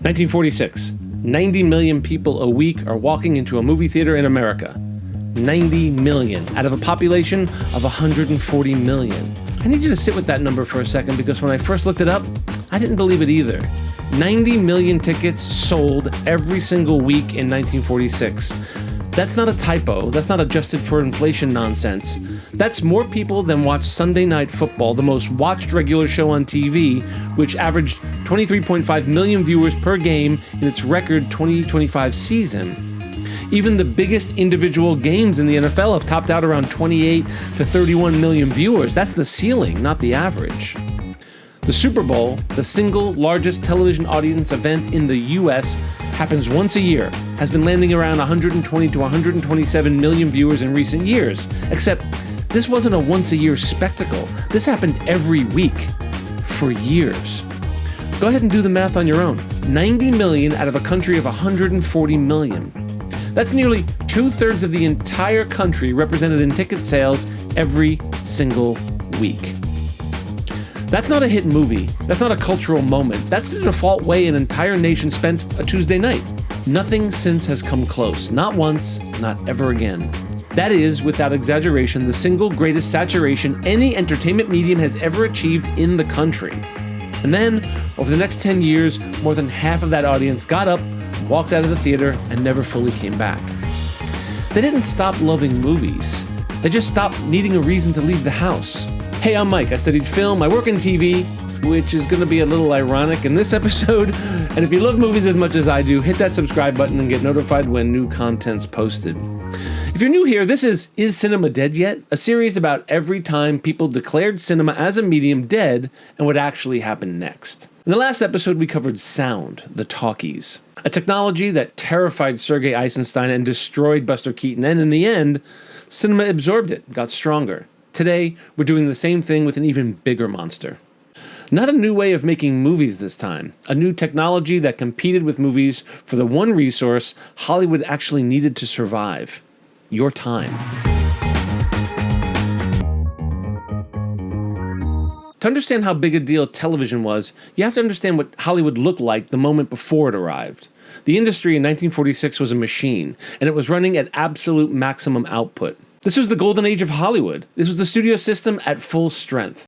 1946. 90 million people a week are walking into a movie theater in America. 90 million out of a population of 140 million. I need you to sit with that number for a second because when I first looked it up, I didn't believe it either. 90 million tickets sold every single week in 1946. That's not a typo. That's not adjusted for inflation nonsense. That's more people than watch Sunday Night Football, the most watched regular show on TV, which averaged 23.5 million viewers per game in its record 2025 season. Even the biggest individual games in the NFL have topped out around 28 to 31 million viewers. That's the ceiling, not the average. The Super Bowl, the single largest television audience event in the U.S., happens once a year, has been landing around 120 to 127 million viewers in recent years. Except, this wasn't a once-a-year spectacle. This happened every week, for years. Go ahead and do the math on your own. 90 million out of a country of 140 million. That's nearly 2/3 of the entire country represented in ticket sales every single week. That's not a hit movie. That's not a cultural moment. That's the default way an entire nation spent a Tuesday night. Nothing since has come close. Not once, not ever again. That is, without exaggeration, the single greatest saturation any entertainment medium has ever achieved in the country. And then, over the next 10 years, more than half of that audience got up, walked out of the theater, and never fully came back. They didn't stop loving movies. They just stopped needing a reason to leave the house. Hey, I'm Mike. I studied film. I work in TV, which is going to be a little ironic in this episode. And if you love movies as much as I do, hit that subscribe button and get notified when new content's posted. If you're new here, this is Cinema Dead Yet? A series about every time people declared cinema as a medium dead and what actually happened next. In the last episode, we covered sound, the talkies, a technology that terrified Sergei Eisenstein and destroyed Buster Keaton. And in the end, cinema absorbed it, got stronger. Today, we're doing the same thing with an even bigger monster. Not a new way of making movies this time. A new technology that competed with movies for the one resource Hollywood actually needed to survive. Your time. To understand how big a deal television was, you have to understand what Hollywood looked like the moment before it arrived. The industry in 1946 was a machine, and it was running at absolute maximum output. This was the golden age of Hollywood. This was the studio system at full strength.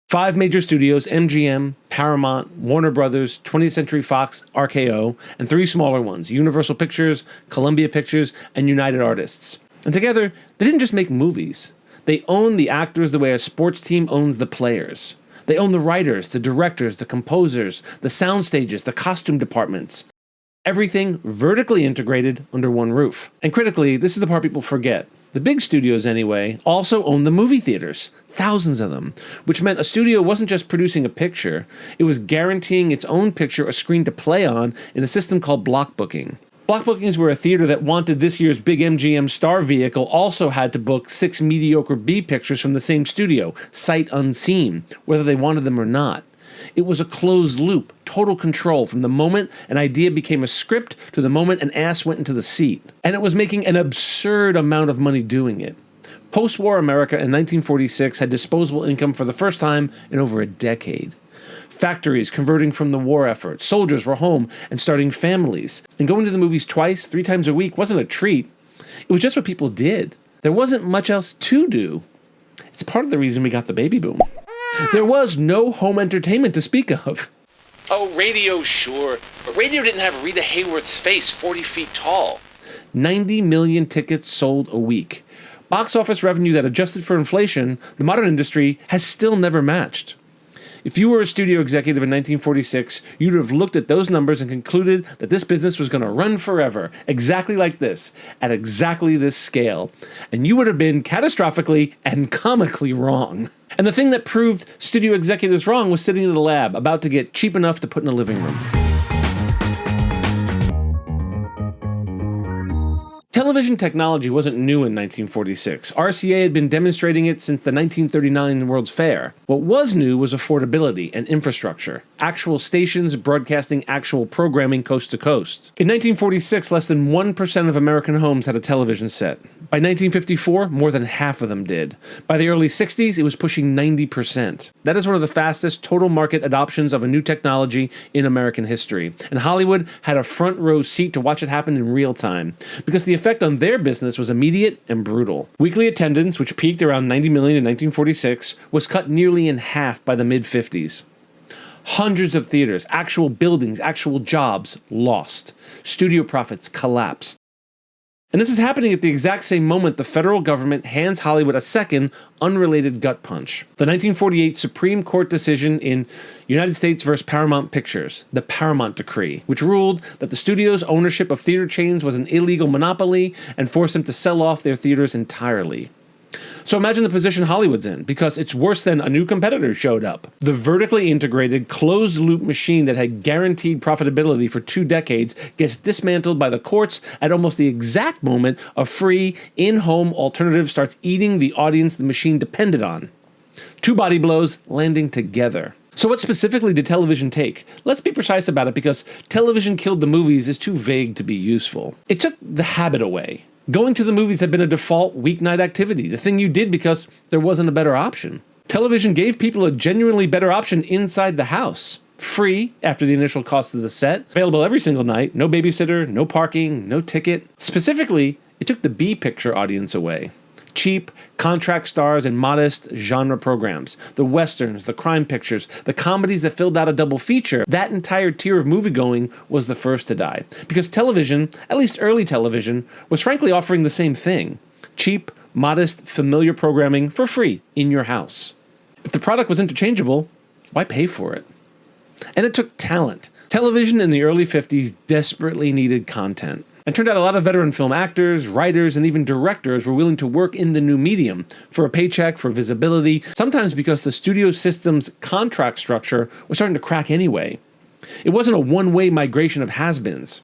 5 major studios, MGM, Paramount, Warner Brothers, 20th Century Fox, RKO, and 3 smaller ones, Universal Pictures, Columbia Pictures, and United Artists. And together, they didn't just make movies. They owned the actors the way a sports team owns the players. They owned the writers, the directors, the composers, the sound stages, the costume departments. Everything vertically integrated under one roof. And critically, this is the part people forget. The big studios, anyway, also owned the movie theaters, thousands of them, which meant a studio wasn't just producing a picture, it was guaranteeing its own picture a screen to play on in a system called block booking. Block bookings were a theater that wanted this year's big MGM star vehicle also had to book 6 mediocre B pictures from the same studio, sight unseen, whether they wanted them or not. It was a closed loop, total control from the moment an idea became a script to the moment an ass went into the seat. And it was making an absurd amount of money doing it. Post-war America in 1946 had disposable income for the first time in over a decade. Factories converting from the war effort, soldiers were home and starting families. And going to the movies 2, 3 times a week wasn't a treat. It was just what people did. There wasn't much else to do. It's part of the reason we got the baby boom. There was no home entertainment to speak of. Oh, radio, sure. But radio didn't have Rita Hayworth's face 40 feet tall. 90 million tickets sold a week. Box office revenue that adjusted for inflation, the modern industry has still never matched. If you were a studio executive in 1946, you'd have looked at those numbers and concluded that this business was going to run forever, exactly like this, at exactly this scale. And you would have been catastrophically and comically wrong. And the thing that proved studio executives wrong was sitting in the lab, about to get cheap enough to put in a living room. Television technology wasn't new in 1946. RCA had been demonstrating it since the 1939 World's Fair. What was new was affordability and infrastructure. Actual stations broadcasting actual programming coast to coast. In 1946, less than 1% of American homes had a television set. By 1954, more than half of them did. By the early 60s, it was pushing 90%. That is one of the fastest total market adoptions of a new technology in American history. And Hollywood had a front row seat to watch it happen in real time, because the effect on their business was immediate and brutal. Weekly attendance, which peaked around 90 million in 1946, was cut nearly in half by the mid-50s. Hundreds of theaters, actual buildings, actual jobs lost. Studio profits collapsed. And this is happening at the exact same moment the federal government hands Hollywood a second, unrelated gut punch. The 1948 Supreme Court decision in United States versus Paramount Pictures, the Paramount Decree, which ruled that the studio's ownership of theater chains was an illegal monopoly and forced them to sell off their theaters entirely. So imagine the position Hollywood's in, because it's worse than a new competitor showed up. The vertically integrated, closed-loop machine that had guaranteed profitability for 2 decades gets dismantled by the courts at almost the exact moment a free, in-home alternative starts eating the audience the machine depended on. 2 body blows landing together. So what specifically did television take? Let's be precise about it, because television killed the movies is too vague to be useful. It took the habit away. Going to the movies had been a default weeknight activity, the thing you did because there wasn't a better option. Television gave people a genuinely better option inside the house. Free, after the initial cost of the set, available every single night, no babysitter, no parking, no ticket. Specifically, it took the B-picture audience away. Cheap, contract stars and modest genre programs. The westerns, the crime pictures, the comedies that filled out a double feature. That entire tier of moviegoing was the first to die. Because television, at least early television, was frankly offering the same thing. Cheap, modest, familiar programming for free in your house. If the product was interchangeable, why pay for it? And it took talent. Television in the early 50s desperately needed content. And turned out a lot of veteran film actors, writers, and even directors were willing to work in the new medium for a paycheck, for visibility, sometimes because the studio system's contract structure was starting to crack anyway. It wasn't a one-way migration of has-beens.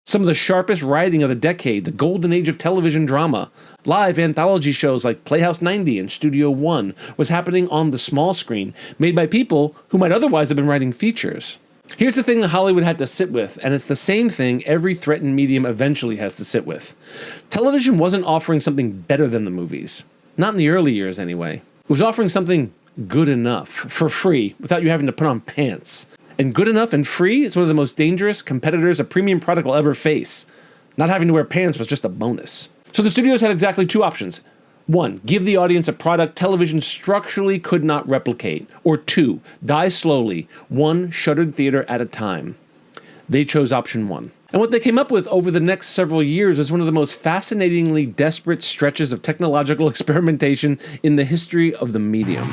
Some of the sharpest writing of the decade, the golden age of television drama, live anthology shows like Playhouse 90 and Studio One, was happening on the small screen, made by people who might otherwise have been writing features. Here's the thing that Hollywood had to sit with, and it's the same thing every threatened medium eventually has to sit with. Television wasn't offering something better than the movies. Not in the early years, anyway. It was offering something good enough, for free, without you having to put on pants. And good enough and free is one of the most dangerous competitors a premium product will ever face. Not having to wear pants was just a bonus. So the studios had exactly 2 options. 1, give the audience a product television structurally could not replicate. Or 2, die slowly, 1 shuttered theater at a time. They chose option 1. And what they came up with over the next several years is one of the most fascinatingly desperate stretches of technological experimentation in the history of the medium.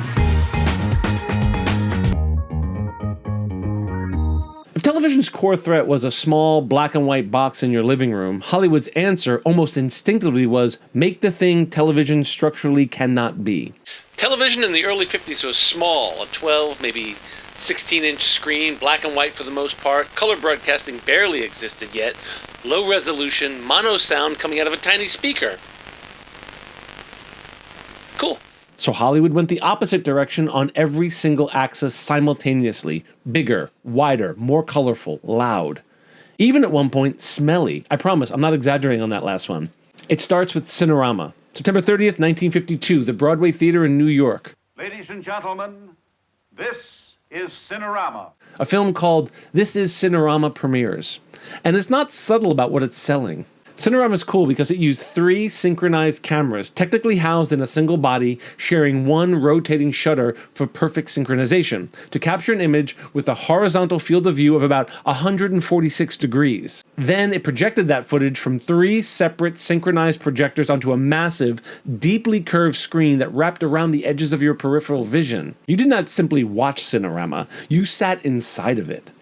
If television's core threat was a small black and white box in your living room, Hollywood's answer almost instinctively was make the thing television structurally cannot be. Television in the early 50s was small, a 12, maybe 16-inch screen, black and white for the most part. Color broadcasting barely existed yet. Low resolution, mono sound coming out of a tiny speaker. Cool. So Hollywood went the opposite direction on every single axis simultaneously. Bigger, wider, more colorful, loud. Even at one point, smelly. I promise, I'm not exaggerating on that last one. It starts with Cinerama. September 30th, 1952, the Broadway Theater in New York. Ladies and gentlemen, this is Cinerama. A film called This Is Cinerama premieres. And it's not subtle about what it's selling. Cinerama is cool because it used 3 synchronized cameras, technically housed in a single body, sharing 1 rotating shutter for perfect synchronization, to capture an image with a horizontal field of view of about 146 degrees. Then it projected that footage from 3 separate synchronized projectors onto a massive, deeply curved screen that wrapped around the edges of your peripheral vision. You did not simply watch Cinerama, you sat inside of it.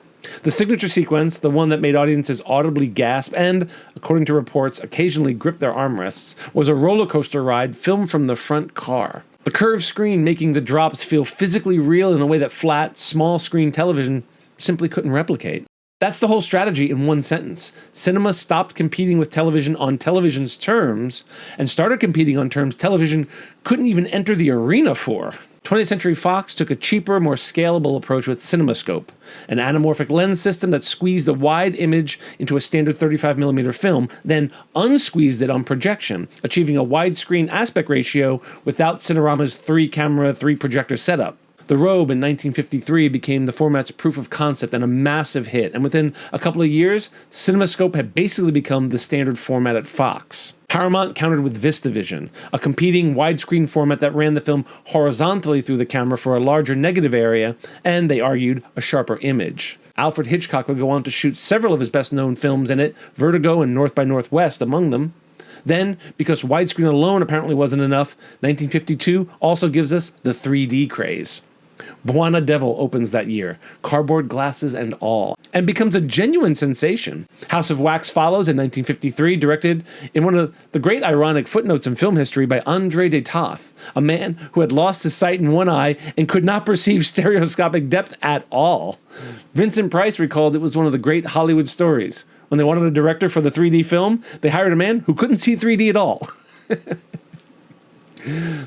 The signature sequence, the one that made audiences audibly gasp and, according to reports, occasionally grip their armrests, was a roller coaster ride filmed from the front car. The curved screen making the drops feel physically real in a way that flat, small screen television simply couldn't replicate. That's the whole strategy in one sentence. Cinema stopped competing with television on television's terms and started competing on terms television couldn't even enter the arena for. 20th Century Fox took a cheaper, more scalable approach with CinemaScope, an anamorphic lens system that squeezed a wide image into a standard 35mm film, then unsqueezed it on projection, achieving a widescreen aspect ratio without Cinerama's 3-camera, 3-projector setup. The Robe in 1953 became the format's proof of concept and a massive hit, and within a couple of years, CinemaScope had basically become the standard format at Fox. Paramount countered with VistaVision, a competing widescreen format that ran the film horizontally through the camera for a larger negative area, and, they argued, a sharper image. Alfred Hitchcock would go on to shoot several of his best-known films in it, Vertigo and North by Northwest among them. Then, because widescreen alone apparently wasn't enough, 1952 also gives us the 3D craze. Buona Devil opens that year, cardboard glasses and all, and becomes a genuine sensation. House of Wax follows in 1953, directed in one of the great ironic footnotes in film history by André de Toth, a man who had lost his sight in one eye and could not perceive stereoscopic depth at all. Vincent Price recalled it was one of the great Hollywood stories. When they wanted a director for the 3D film, they hired a man who couldn't see 3D at all.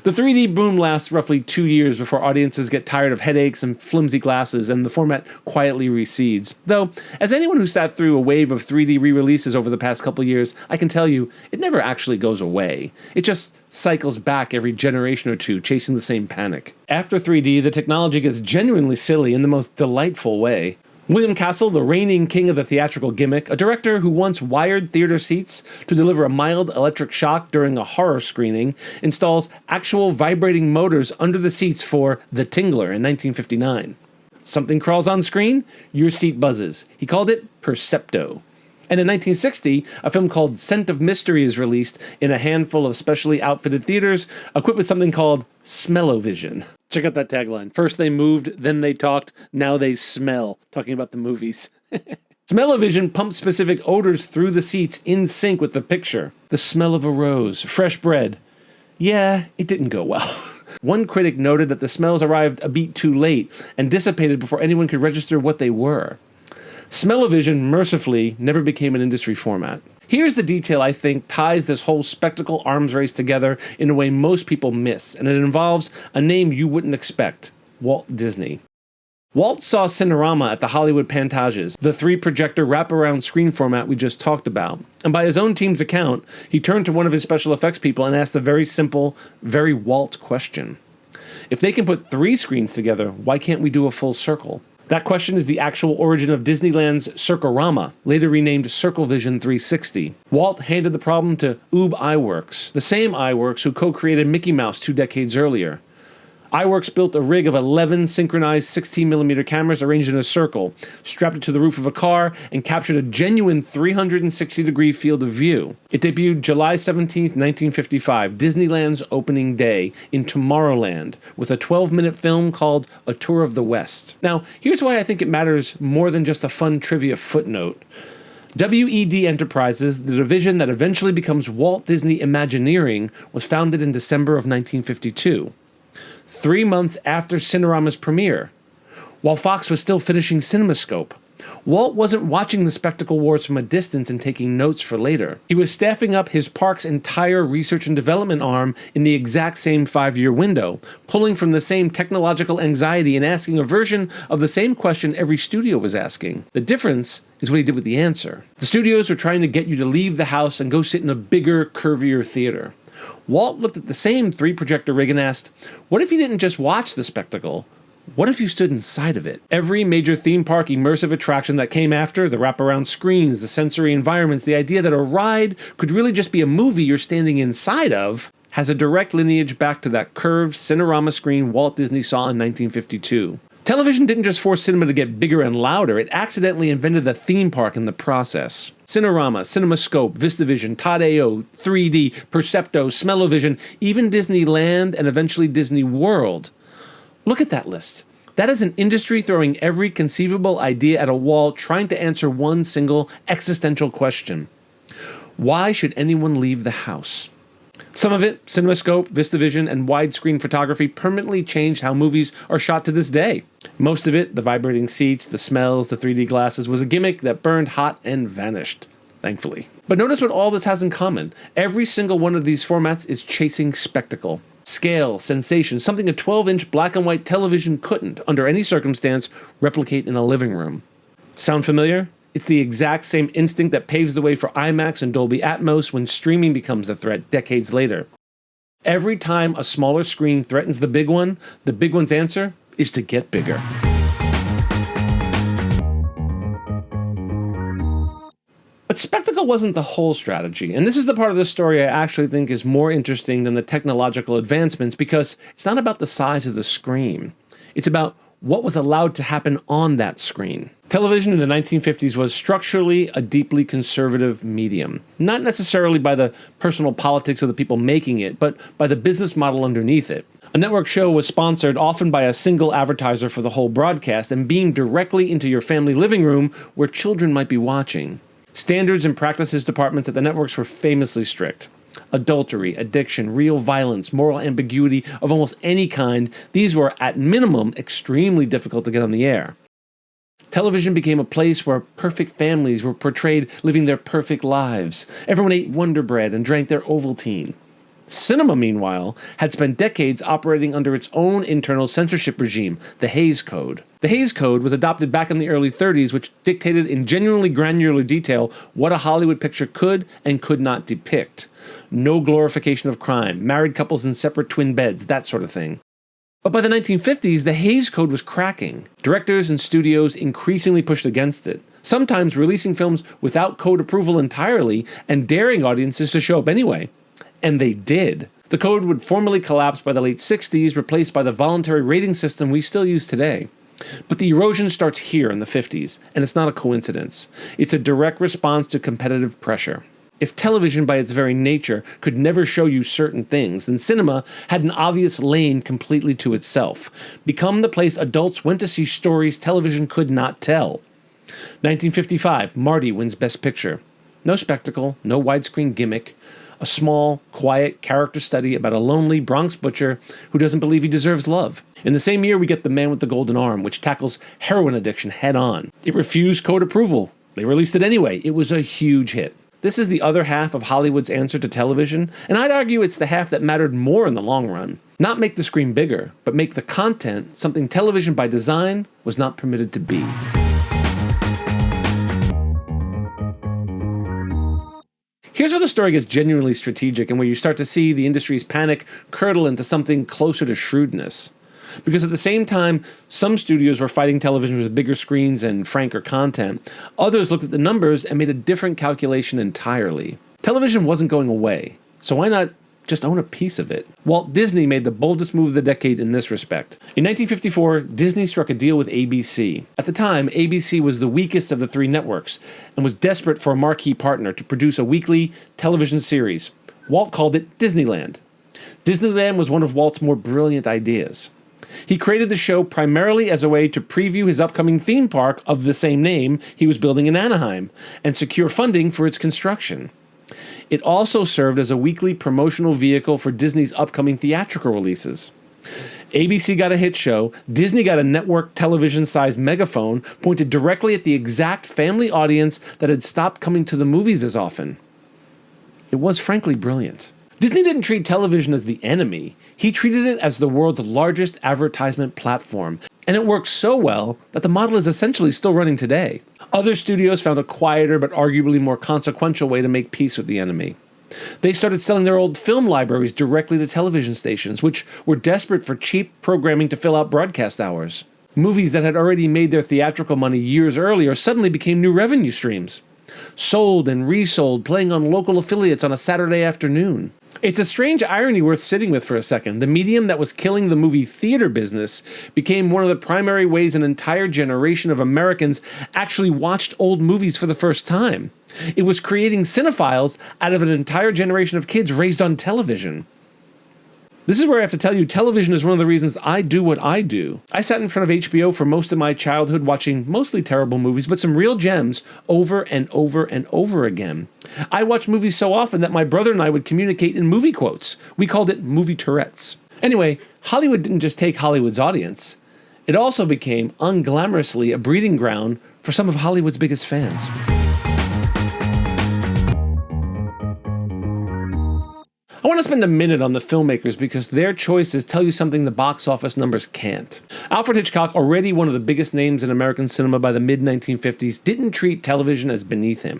The 3D boom lasts roughly 2 years before audiences get tired of headaches and flimsy glasses and the format quietly recedes. Though, as anyone who sat through a wave of 3D re-releases over the past couple years, I can tell you, it never actually goes away. It just cycles back every generation or two, chasing the same panic. After 3D, the technology gets genuinely silly in the most delightful way. William Castle, the reigning king of the theatrical gimmick, a director who once wired theater seats to deliver a mild electric shock during a horror screening, installs actual vibrating motors under the seats for The Tingler in 1959. Something crawls on screen, your seat buzzes. He called it Percepto. And in 1960, a film called Scent of Mystery is released in a handful of specially outfitted theaters, equipped with something called Smellovision. Check out that tagline. First they moved, then they talked, now they smell. Talking about the movies. Smellovision pumps specific odors through the seats in sync with the picture. The smell of a rose, fresh bread. Yeah, it didn't go well. One critic noted that the smells arrived a beat too late and dissipated before anyone could register what they were. Smellovision, mercifully, never became an industry format. Here's the detail I think ties this whole spectacle arms race together in a way most people miss, and it involves a name you wouldn't expect: Walt Disney. Walt saw Cinerama at the Hollywood Pantages, the 3-projector wraparound screen format we just talked about, and by his own team's account, he turned to one of his special effects people and asked a very simple, very Walt question. If they can put 3 screens together, why can't we do a full circle? That question is the actual origin of Disneyland's Circorama, later renamed CircleVision 360. Walt handed the problem to Ub Iwerks, the same Iwerks who co-created Mickey Mouse 2 decades earlier. Iwerks built a rig of 11 synchronized 16mm cameras arranged in a circle, strapped it to the roof of a car, and captured a genuine 360-degree field of view. It debuted July 17, 1955, Disneyland's opening day, in Tomorrowland, with a 12-minute film called A Tour of the West. Now, here's why I think it matters more than just a fun trivia footnote. WED Enterprises, the division that eventually becomes Walt Disney Imagineering, was founded in December of 1952. 3 months after Cinerama's premiere, while Fox was still finishing CinemaScope. Walt wasn't watching the spectacle wars from a distance and taking notes for later. He was staffing up his park's entire research and development arm in the exact same 5-year window, pulling from the same technological anxiety and asking a version of the same question every studio was asking. The difference is what he did with the answer. The studios were trying to get you to leave the house and go sit in a bigger, curvier theater. Walt looked at the same 3-projector rig and asked, what if you didn't just watch the spectacle? What if you stood inside of it? Every major theme park immersive attraction that came after, the wraparound screens, the sensory environments, the idea that a ride could really just be a movie you're standing inside of, has a direct lineage back to that curved Cinerama screen Walt Disney saw in 1952. Television didn't just force cinema to get bigger and louder, it accidentally invented the theme park in the process. Cinerama, CinemaScope, VistaVision, Todd AO, 3D, Percepto, Smellovision, even Disneyland, and eventually Disney World. Look at that list. That is an industry throwing every conceivable idea at a wall, trying to answer one single existential question. Why should anyone leave the house? Some of it, CinemaScope, VistaVision, and widescreen photography, permanently changed how movies are shot to this day. Most of it, the vibrating seats, the smells, the 3D glasses, was a gimmick that burned hot and vanished, thankfully. But notice what all this has in common. Every single one of these formats is chasing spectacle. Scale, sensation, something a 12-inch black and white television couldn't, under any circumstance, replicate in a living room. Sound familiar? It's the exact same instinct that paves the way for IMAX and Dolby Atmos when streaming becomes the threat decades later. Every time a smaller screen threatens the big one's answer is to get bigger. But spectacle wasn't the whole strategy, and this is the part of the story I actually think is more interesting than the technological advancements because it's not about the size of the screen. It's about what was allowed to happen on that screen. Television in the 1950s was structurally a deeply conservative medium, not necessarily by the personal politics of the people making it, but by the business model underneath it. A network show was sponsored often by a single advertiser for the whole broadcast and beamed directly into your family living room where children might be watching. Standards and practices departments at the networks were famously strict. Adultery, addiction, real violence, moral ambiguity of almost any kind, these were, at minimum, extremely difficult to get on the air. Television became a place where perfect families were portrayed living their perfect lives. Everyone ate Wonder Bread and drank their Ovaltine. Cinema, meanwhile, had spent decades operating under its own internal censorship regime, the Hays Code. The Hays Code was adopted back in the early 30s, which dictated in genuinely granular detail what a Hollywood picture could and could not depict. No glorification of crime, married couples in separate twin beds, that sort of thing. But by the 1950s, the Hays Code was cracking. Directors and studios increasingly pushed against it, sometimes releasing films without code approval entirely and daring audiences to show up anyway. And they did. The code would formally collapse by the late 60s, replaced by the voluntary rating system we still use today. But the erosion starts here in the 50s, and it's not a coincidence. It's a direct response to competitive pressure. If television by its very nature could never show you certain things, then cinema had an obvious lane completely to itself, become the place adults went to see stories television could not tell. 1955, Marty wins Best Picture. No spectacle, no widescreen gimmick, a small, quiet character study about a lonely Bronx butcher who doesn't believe he deserves love. In the same year, we get The Man with the Golden Arm, which tackles heroin addiction head-on. It refused code approval. They released it anyway. It was a huge hit. This is the other half of Hollywood's answer to television, and I'd argue it's the half that mattered more in the long run. Not make the screen bigger, but make the content something television by design was not permitted to be. Here's where the story gets genuinely strategic and where you start to see the industry's panic curdle into something closer to shrewdness. Because at the same time, some studios were fighting television with bigger screens and franker content, others looked at the numbers and made a different calculation entirely. Television wasn't going away, so why not just own a piece of it? Walt Disney made the boldest move of the decade in this respect. In 1954, Disney struck a deal with ABC. At the time, ABC was the weakest of the three networks and was desperate for a marquee partner to produce a weekly television series. Walt called it Disneyland. Disneyland was one of Walt's more brilliant ideas. He created the show primarily as a way to preview his upcoming theme park of the same name he was building in Anaheim and secure funding for its construction. It also served as a weekly promotional vehicle for Disney's upcoming theatrical releases. ABC got a hit show, Disney got a network television-sized megaphone pointed directly at the exact family audience that had stopped coming to the movies as often. It was frankly brilliant. Disney didn't treat television as the enemy. He treated it as the world's largest advertisement platform, and it worked so well that the model is essentially still running today. Other studios found a quieter but arguably more consequential way to make peace with the enemy. They started selling their old film libraries directly to television stations, which were desperate for cheap programming to fill out broadcast hours. Movies that had already made their theatrical money years earlier suddenly became new revenue streams. Sold and resold, playing on local affiliates on a Saturday afternoon. It's a strange irony worth sitting with for a second. The medium that was killing the movie theater business became one of the primary ways an entire generation of Americans actually watched old movies for the first time. It was creating cinephiles out of an entire generation of kids raised on television. This is where I have to tell you, television is one of the reasons I do what I do. I sat in front of HBO for most of my childhood watching mostly terrible movies, but some real gems over and over and over again. I watched movies so often that my brother and I would communicate in movie quotes. We called it movie Tourette's. Anyway, Hollywood didn't just take Hollywood's audience. It also became, unglamorously, a breeding ground for some of Hollywood's biggest fans. I want to spend a minute on the filmmakers because their choices tell you something the box office numbers can't. Alfred Hitchcock, already one of the biggest names in American cinema by the mid-1950s, didn't treat television as beneath him.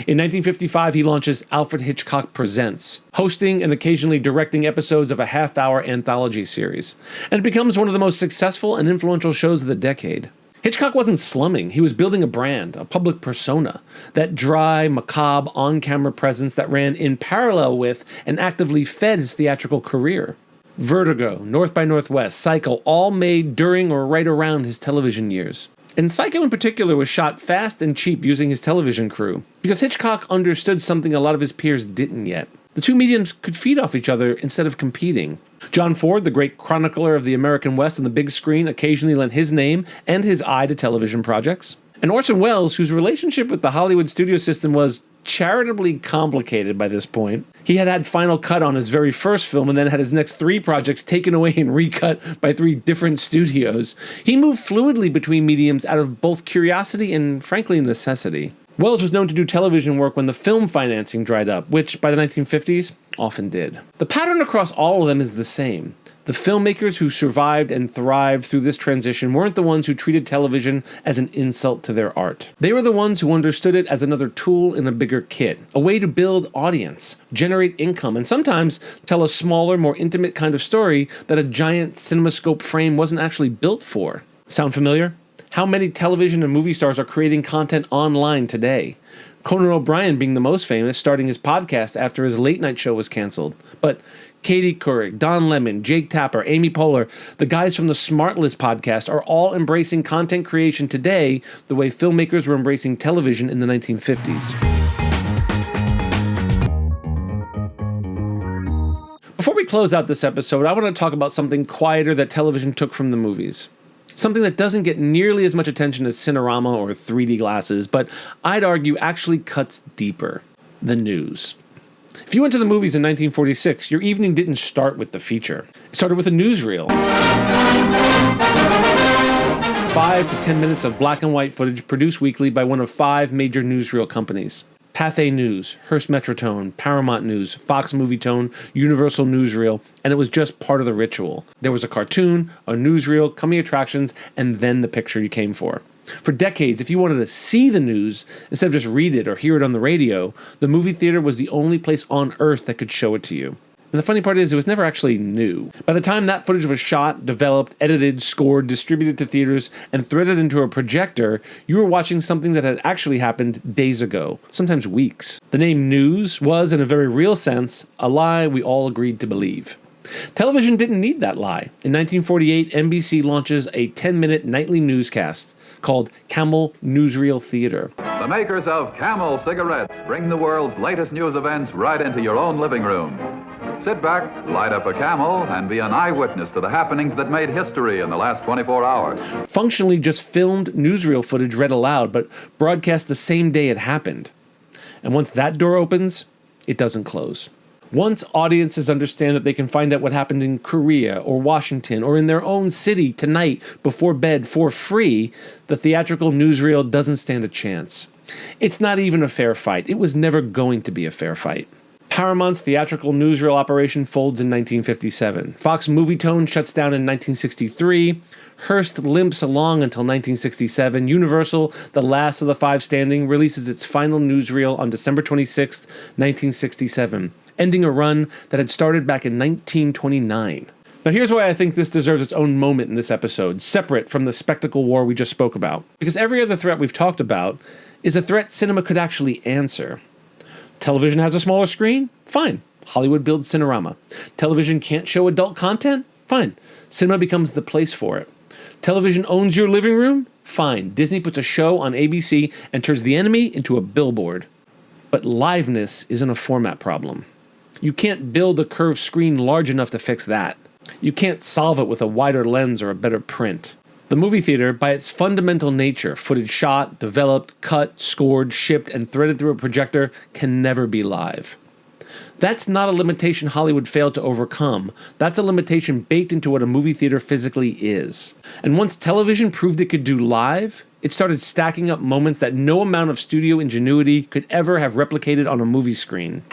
In 1955, he launches Alfred Hitchcock Presents, hosting and occasionally directing episodes of a half-hour anthology series, and it becomes one of the most successful and influential shows of the decade. Hitchcock wasn't slumming, he was building a brand, a public persona, that dry, macabre, on-camera presence that ran in parallel with and actively fed his theatrical career. Vertigo, North by Northwest, Psycho, all made during or right around his television years. And Psycho in particular was shot fast and cheap using his television crew, because Hitchcock understood something a lot of his peers didn't yet. The two mediums could feed off each other instead of competing. John Ford, the great chronicler of the American West on the big screen, occasionally lent his name and his eye to television projects. And Orson Welles, whose relationship with the Hollywood studio system was charitably complicated by this point. He had final cut on his very first film and then had his next 3 projects taken away and recut by 3 different studios. He moved fluidly between mediums out of both curiosity and, frankly, necessity. Welles was known to do television work when the film financing dried up, which, by the 1950s, often did. The pattern across all of them is the same. The filmmakers who survived and thrived through this transition weren't the ones who treated television as an insult to their art. They were the ones who understood it as another tool in a bigger kit, a way to build audience, generate income, and sometimes tell a smaller, more intimate kind of story that a giant CinemaScope frame wasn't actually built for. Sound familiar? How many television and movie stars are creating content online today? Conan O'Brien being the most famous, starting his podcast after his late-night show was canceled. But Katie Couric, Don Lemon, Jake Tapper, Amy Poehler, the guys from the Smart List podcast are all embracing content creation today the way filmmakers were embracing television in the 1950s. Before we close out this episode, I want to talk about something quieter that television took from the movies. Something that doesn't get nearly as much attention as Cinerama or 3D glasses, but I'd argue actually cuts deeper. The news. If you went to the movies in 1946, your evening didn't start with the feature. It started with a newsreel. 5 to 10 minutes of black and white footage produced weekly by one of 5 major newsreel companies. Pathé News, Hearst Metrotone, Paramount News, Fox Movietone, Universal Newsreel, and it was just part of the ritual. There was a cartoon, a newsreel, coming attractions, and then the picture you came for. For decades, if you wanted to see the news, instead of just read it or hear it on the radio, the movie theater was the only place on earth that could show it to you. And the funny part is, it was never actually new. By the time that footage was shot, developed, edited, scored, distributed to theaters, and threaded into a projector, you were watching something that had actually happened days ago, sometimes weeks. The name news was, in a very real sense, a lie we all agreed to believe. Television didn't need that lie. In 1948, NBC launches a 10-minute nightly newscast called Camel Newsreel Theater. The makers of Camel cigarettes bring the world's latest news events right into your own living room. Sit back, light up a Camel, and be an eyewitness to the happenings that made history in the last 24 hours. Functionally just filmed newsreel footage read aloud, but broadcast the same day it happened. And once that door opens, it doesn't close. Once audiences understand that they can find out what happened in Korea or Washington or in their own city tonight before bed for free, the theatrical newsreel doesn't stand a chance. It's not even a fair fight. It was never going to be a fair fight. Paramount's theatrical newsreel operation folds in 1957. Fox Movietone shuts down in 1963. Hearst limps along until 1967. Universal, the last of the 5 standing, releases its final newsreel on December 26, 1967, ending a run that had started back in 1929. Now here's why I think this deserves its own moment in this episode, separate from the spectacle war we just spoke about. Because every other threat we've talked about is a threat cinema could actually answer. Television has a smaller screen? Fine. Hollywood builds Cinerama. Television can't show adult content? Fine. Cinema becomes the place for it. Television owns your living room? Fine. Disney puts a show on ABC and turns the enemy into a billboard. But liveness isn't a format problem. You can't build a curved screen large enough to fix that. You can't solve it with a wider lens or a better print. The movie theater, by its fundamental nature, footage shot, developed, cut, scored, shipped, and threaded through a projector, can never be live. That's not a limitation Hollywood failed to overcome. That's a limitation baked into what a movie theater physically is. And once television proved it could do live, it started stacking up moments that no amount of studio ingenuity could ever have replicated on a movie screen.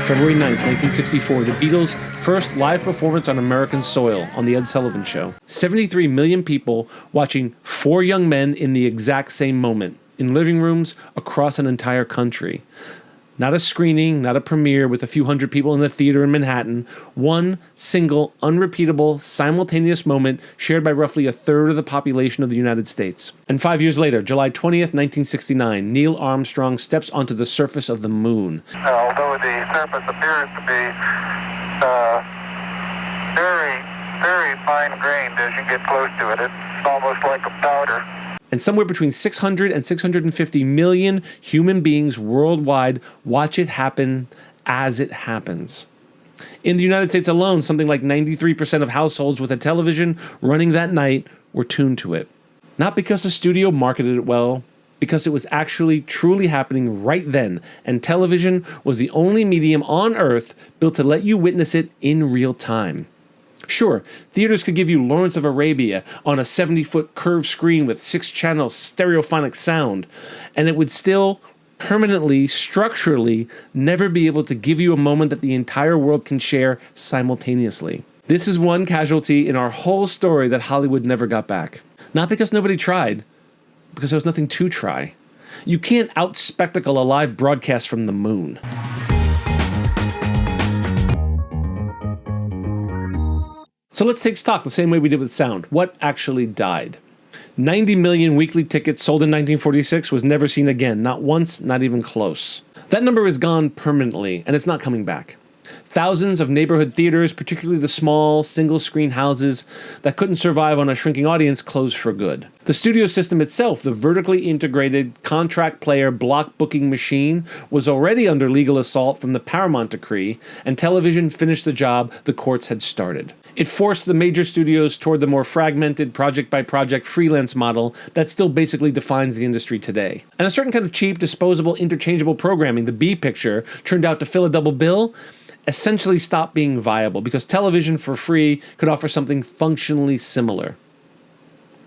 February 9th, 1964, the Beatles' first live performance on American soil on The Ed Sullivan Show. 73 million people watching four young men in the exact same moment, in living rooms across an entire country. Not a screening, not a premiere with a few hundred people in a theater in Manhattan. One single, unrepeatable, simultaneous moment shared by roughly a third of the population of the United States. And 5 years later, July 20th, 1969, Neil Armstrong steps onto the surface of the moon. Although the surface appears to be very, very fine-grained as you get close to it, it's almost like a powder. And somewhere between 600 and 650 million human beings worldwide watch it happen as it happens. In the United States alone, something like 93% of households with a television running that night were tuned to it. Not because the studio marketed it well, because it was actually truly happening right then, and television was the only medium on Earth built to let you witness it in real time. Sure, theaters could give you Lawrence of Arabia on a 70-foot curved screen with 6-channel stereophonic sound, and it would still permanently, structurally, never be able to give you a moment that the entire world can share simultaneously. This is one casualty in our whole story that Hollywood never got back. Not because nobody tried, because there was nothing to try. You can't out-spectacle a live broadcast from the moon. So let's take stock the same way we did with sound. What actually died? 90 million weekly tickets sold in 1946 was never seen again. Not once, not even close. That number is gone permanently, and it's not coming back. Thousands of neighborhood theaters, particularly the small, single-screen houses that couldn't survive on a shrinking audience, closed for good. The studio system itself, the vertically integrated contract player block booking machine, was already under legal assault from the Paramount Decree, and television finished the job the courts had started. It forced the major studios toward the more fragmented project-by-project freelance model that still basically defines the industry today. And a certain kind of cheap, disposable, interchangeable programming, the B picture, turned out to fill a double bill, essentially stopped being viable because television for free could offer something functionally similar.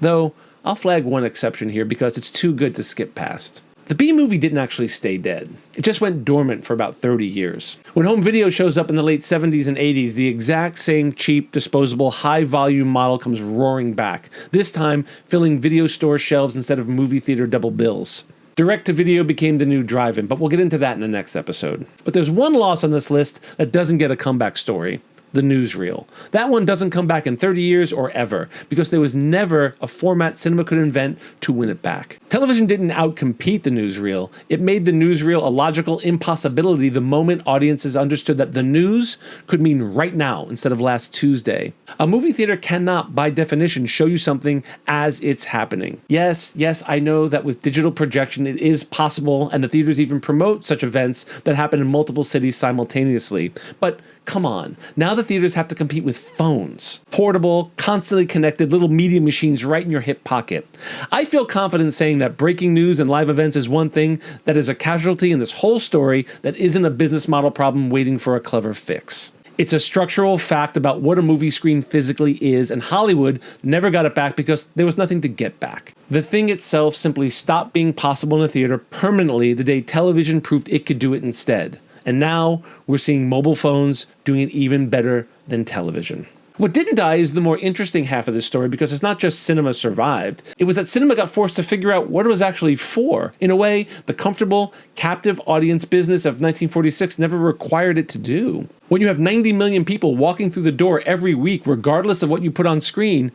Though, I'll flag one exception here because it's too good to skip past. The B-movie didn't actually stay dead. It just went dormant for about 30 years. When home video shows up in the late 70s and 80s, the exact same cheap, disposable, high-volume model comes roaring back, this time filling video store shelves instead of movie theater double bills. Direct-to-video became the new drive-in, but we'll get into that in the next episode. But there's one loss on this list that doesn't get a comeback story. The newsreel. That one doesn't come back in 30 years or ever, because there was never a format cinema could invent to win it back. Television didn't outcompete the newsreel. It made the newsreel a logical impossibility the moment audiences understood that the news could mean right now instead of last Tuesday. A movie theater cannot, by definition, show you something as it's happening. Yes, I know that with digital projection it is possible, and the theaters even promote such events that happen in multiple cities simultaneously. But come on, now the theaters have to compete with phones. Portable, constantly connected little media machines right in your hip pocket. I feel confident saying that breaking news and live events is one thing that is a casualty in this whole story that isn't a business model problem waiting for a clever fix. It's a structural fact about what a movie screen physically is, and Hollywood never got it back because there was nothing to get back. The thing itself simply stopped being possible in a theater permanently the day television proved it could do it instead. And now we're seeing mobile phones doing it even better than television. What didn't die is the more interesting half of this story, because it's not just cinema survived. It was that cinema got forced to figure out what it was actually for. In a way, the comfortable, captive audience business of 1946 never required it to do. When you have 90 million people walking through the door every week, regardless of what you put on screen,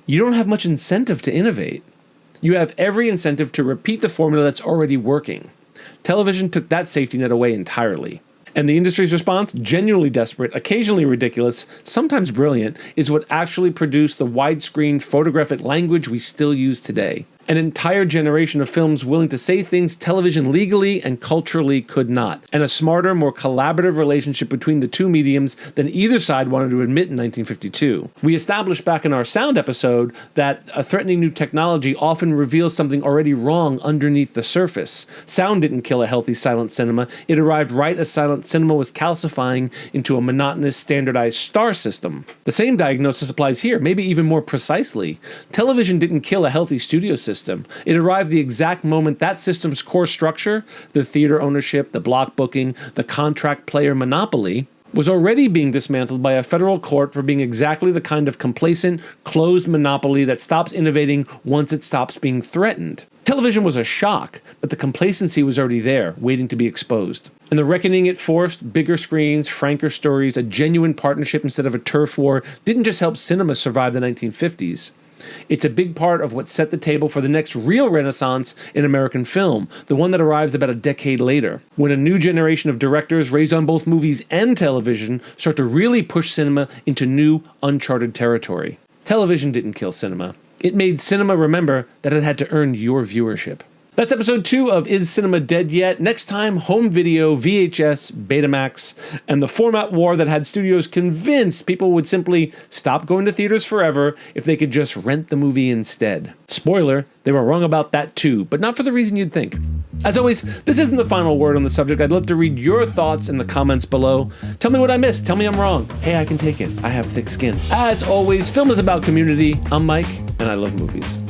you don't have much incentive to innovate. You have every incentive to repeat the formula that's already working. Television took that safety net away entirely. And the industry's response, genuinely desperate, occasionally ridiculous, sometimes brilliant, is what actually produced the widescreen photographic language we still use today. An entire generation of films willing to say things television legally and culturally could not, and a smarter, more collaborative relationship between the two mediums than either side wanted to admit in 1952. We established back in our sound episode that a threatening new technology often reveals something already wrong underneath the surface. Sound didn't kill a healthy silent cinema. It arrived right as silent cinema was calcifying into a monotonous, standardized star system. The same diagnosis applies here, maybe even more precisely. Television didn't kill a healthy studio system. It arrived the exact moment that system's core structure, the theater ownership, the block booking, the contract player monopoly, was already being dismantled by a federal court for being exactly the kind of complacent, closed monopoly that stops innovating once it stops being threatened. Television was a shock, but the complacency was already there, waiting to be exposed. And the reckoning it forced, bigger screens, franker stories, a genuine partnership instead of a turf war, didn't just help cinema survive the 1950s. It's a big part of what set the table for the next real renaissance in American film, the one that arrives about a decade later, when a new generation of directors raised on both movies and television start to really push cinema into new, uncharted territory. Television didn't kill cinema. It made cinema remember that it had to earn your viewership. That's episode 2 of Is Cinema Dead Yet? Next time, home video, VHS, Betamax, and the format war that had studios convinced people would simply stop going to theaters forever if they could just rent the movie instead. Spoiler, they were wrong about that too, but not for the reason you'd think. As always, this isn't the final word on the subject. I'd love to read your thoughts in the comments below. Tell me what I missed. Tell me I'm wrong. Hey, I can take it. I have thick skin. As always, film is about community. I'm Mike, and I love movies.